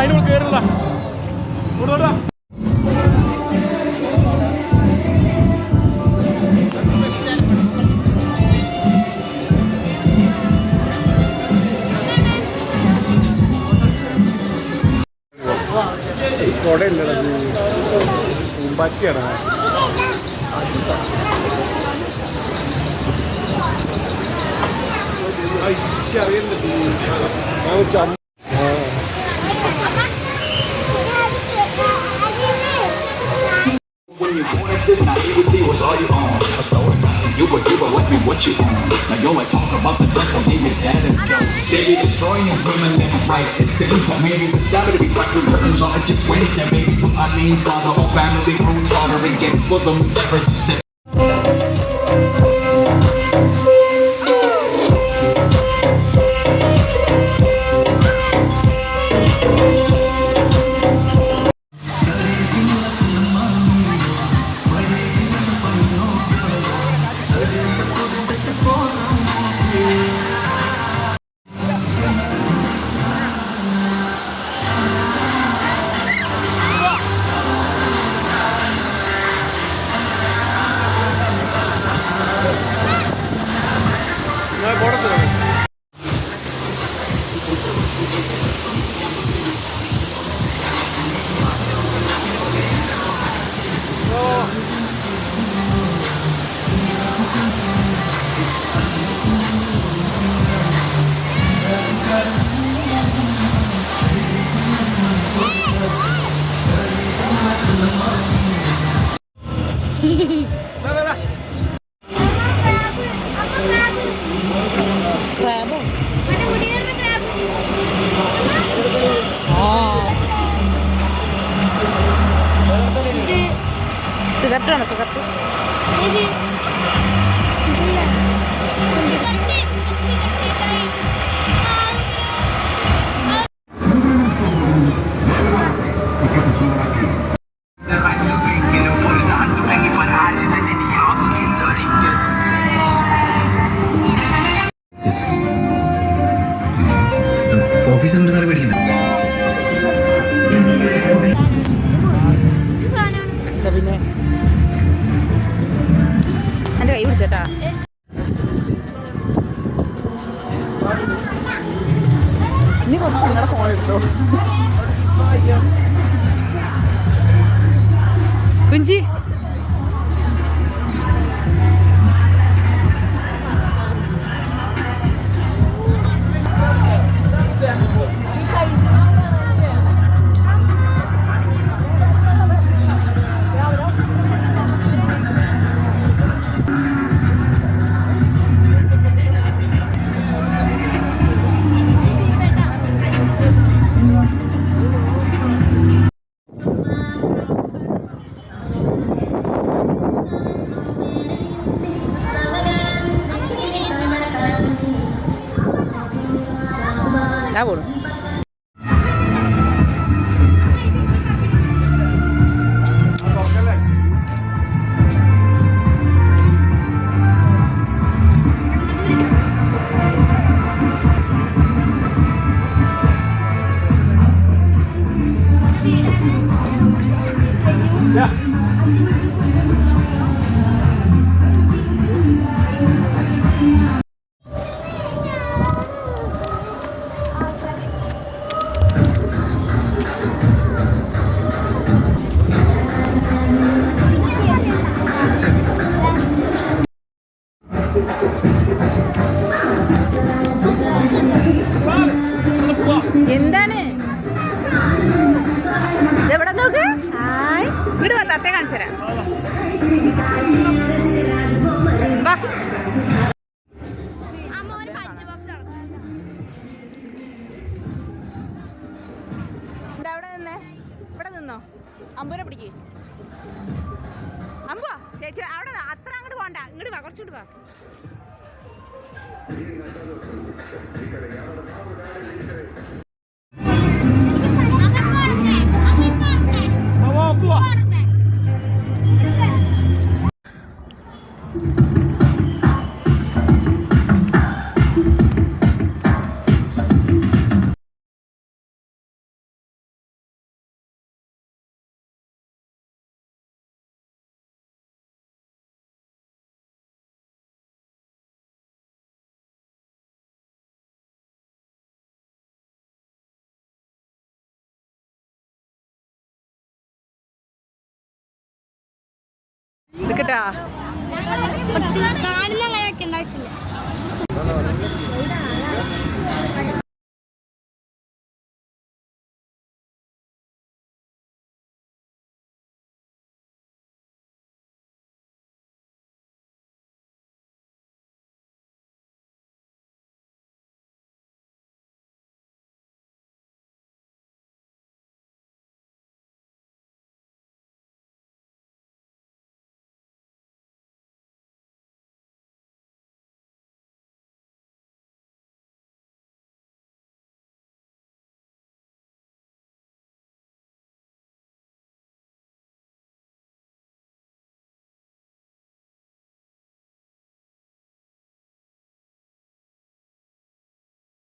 അതിനോട് കയറില്ല. കൊടയില്ലടാ, പൂമ്പാറ്റിയാണ്. എനിക്കറിയില്ല. This naivety was all you own. A stolen you were like me what you own. Now yo, I talk about the drugs, I'll give you that and joke. They be destroying women left and right. It seems that maybe the Saturday be black with curtains on. It just went there, baby. I mean, father, whole family roots, father, and get for them. Never just സിഗരറ്റാണ് cigarette. ഓഫീസിൽ sir പേടിക്കണ്ട. പിന്നെ എൻ്റെ കൈ പിടിച്ചേട്ടാ. ഇനി കുറച്ച് നിങ്ങളുടെ phone എടുത്തോ കുഞ്ചി. Está bueno. എന്താണ് ഇതെവിടെ നോക്ക്. ഇവിടെ വന്ന് അത്തേ കാണിച്ചു തരാം. അവിടെ നിന്നേ, ഇവിടെ നിന്നോ. അമ്പൂനെ പിടിക്കേ. അമ്പോ ചേച്ചി അവിടെ അത്ര അങ്ങോട്ട് പോണ്ട, ഇങ്ങോട്ട് വാ, കുറച്ചുകൂടി വാ. ഇത് കിട്ടാ കാണുന്ന അങ്ങനെ വെക്കേണ്ട ആവശ്യമില്ല.